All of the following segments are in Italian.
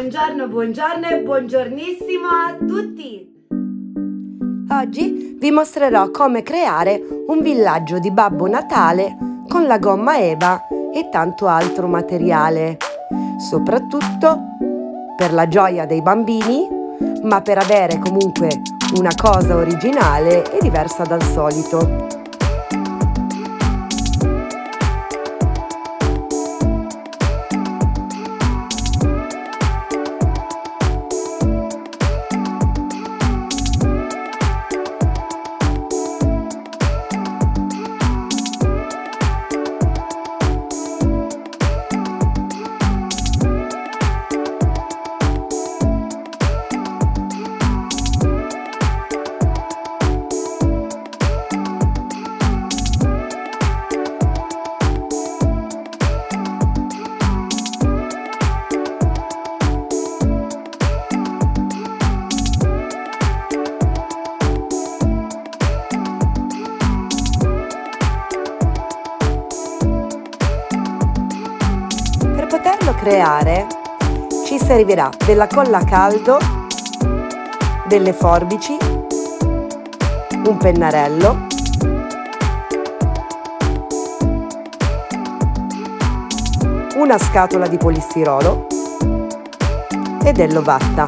buongiorno, buongiorno e buongiornissimo a tutti! Oggi vi mostrerò come creare un villaggio di Babbo Natale con la gomma EVA e tanto altro materiale, soprattutto per la gioia dei bambini, ma per avere comunque una cosa originale e diversa dal solito. Per poterlo creare ci servirà della colla a caldo, delle forbici, un pennarello, una scatola di polistirolo e dell'ovatta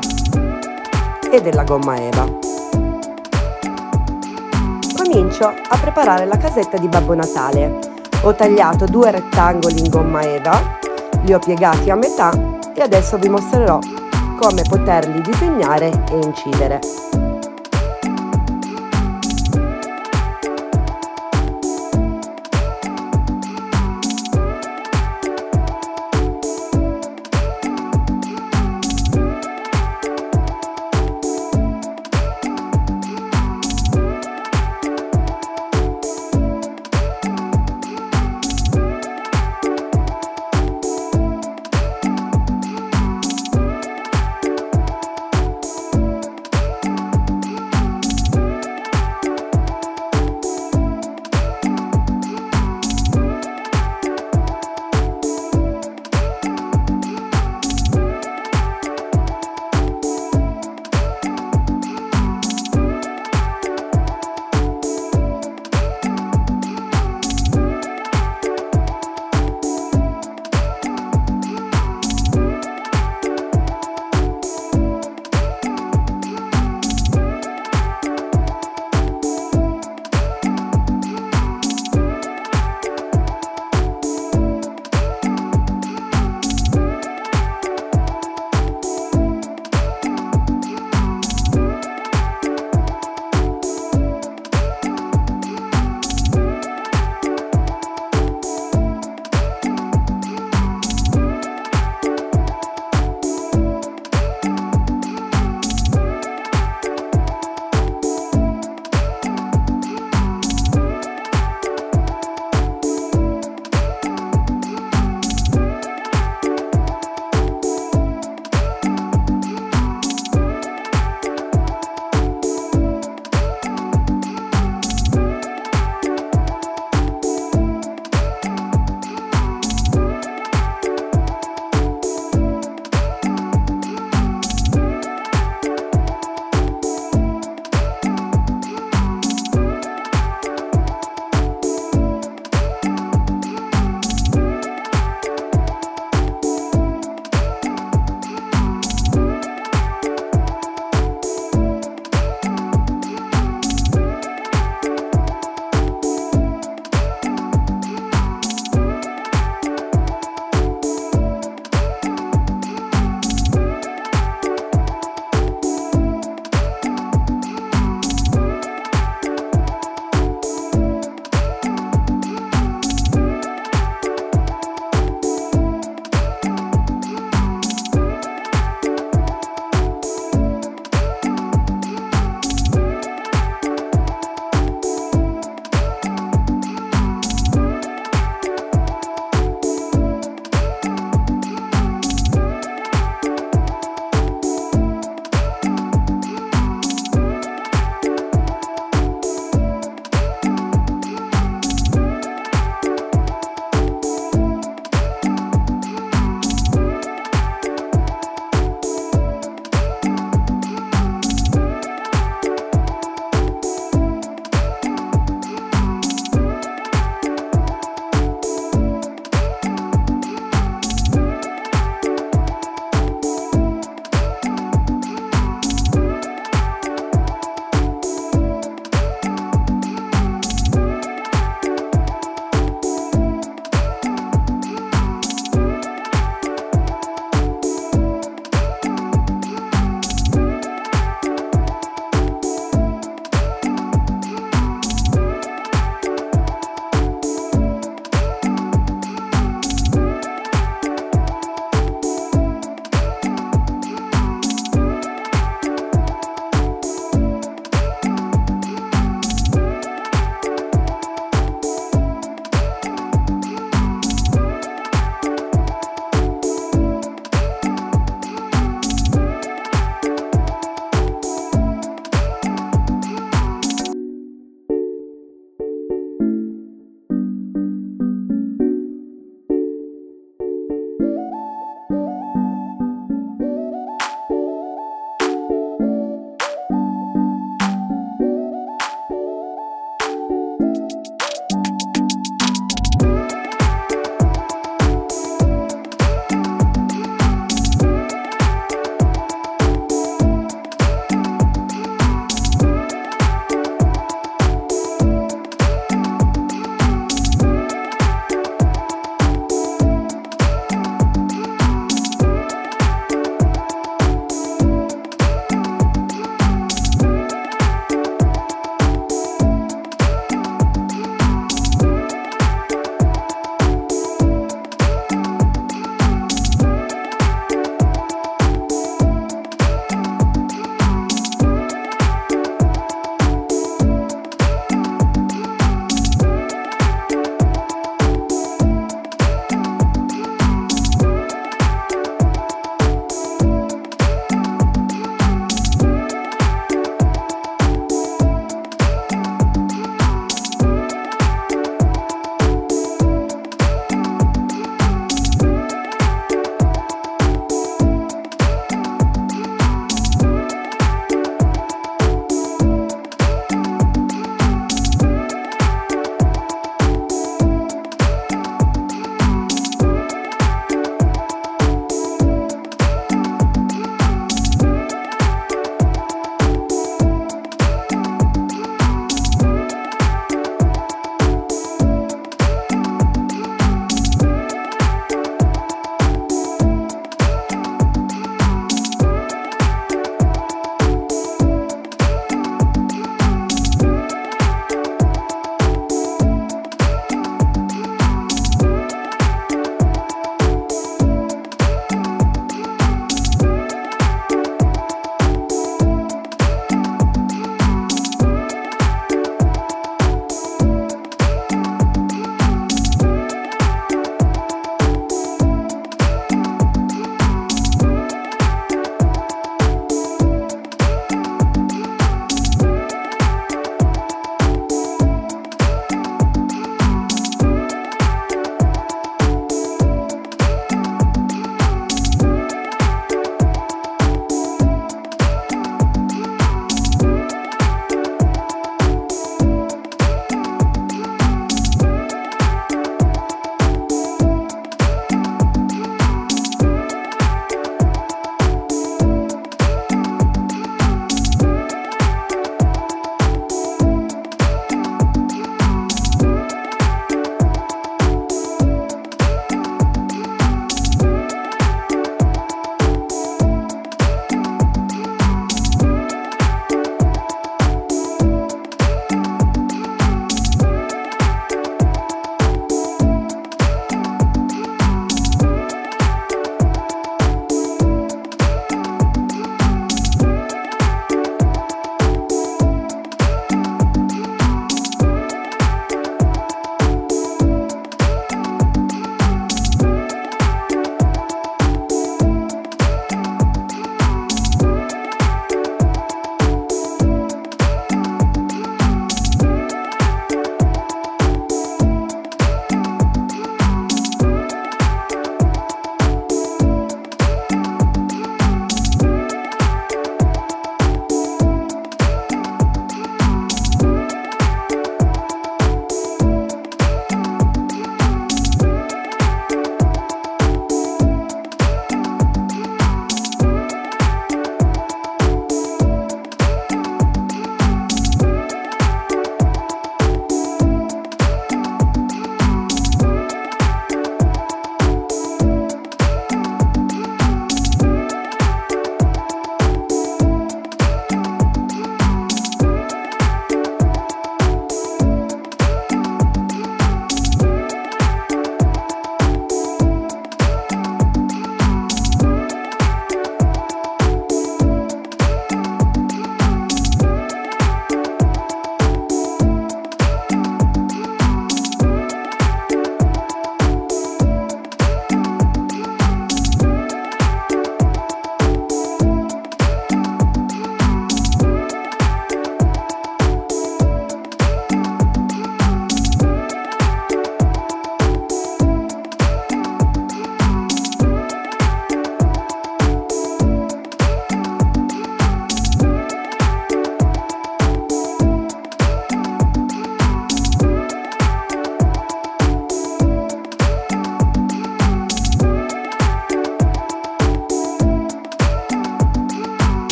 e della gomma EVA. Comincio a preparare la casetta di Babbo Natale. Ho tagliato 2 rettangoli in gomma EVA, li ho piegati a metà e adesso vi mostrerò come poterli disegnare e incidere.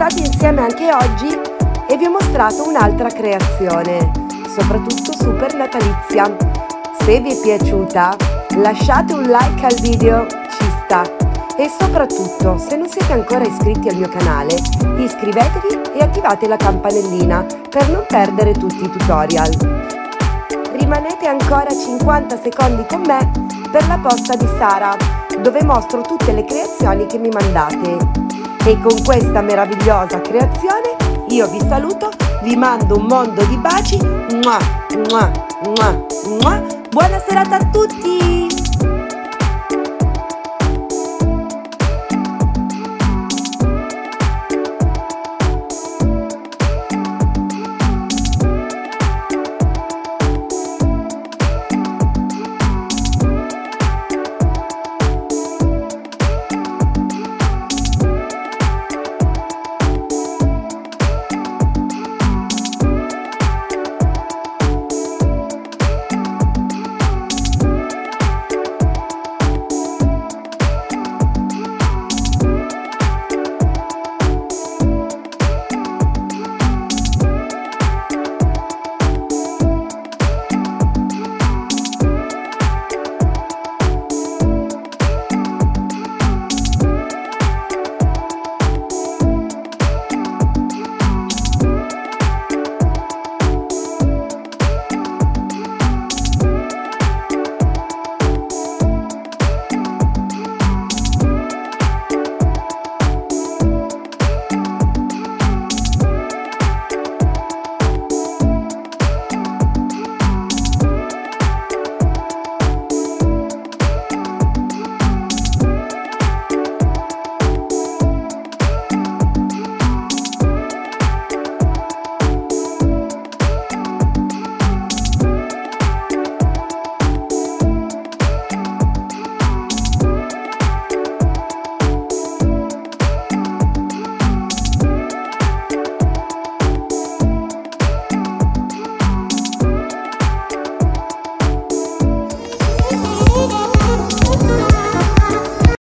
stati insieme anche oggi e vi ho mostrato un'altra creazione, soprattutto super natalizia. Se vi è piaciuta, lasciate un like al video, ci sta. E soprattutto, se non siete ancora iscritti al mio canale, iscrivetevi e attivate la campanellina per non perdere tutti i tutorial. Rimanete ancora 50 secondi con me per la posta di Sara, dove mostro tutte le creazioni che mi mandate. E con questa meravigliosa creazione io vi saluto, vi mando un mondo di baci. Buona serata a tutti!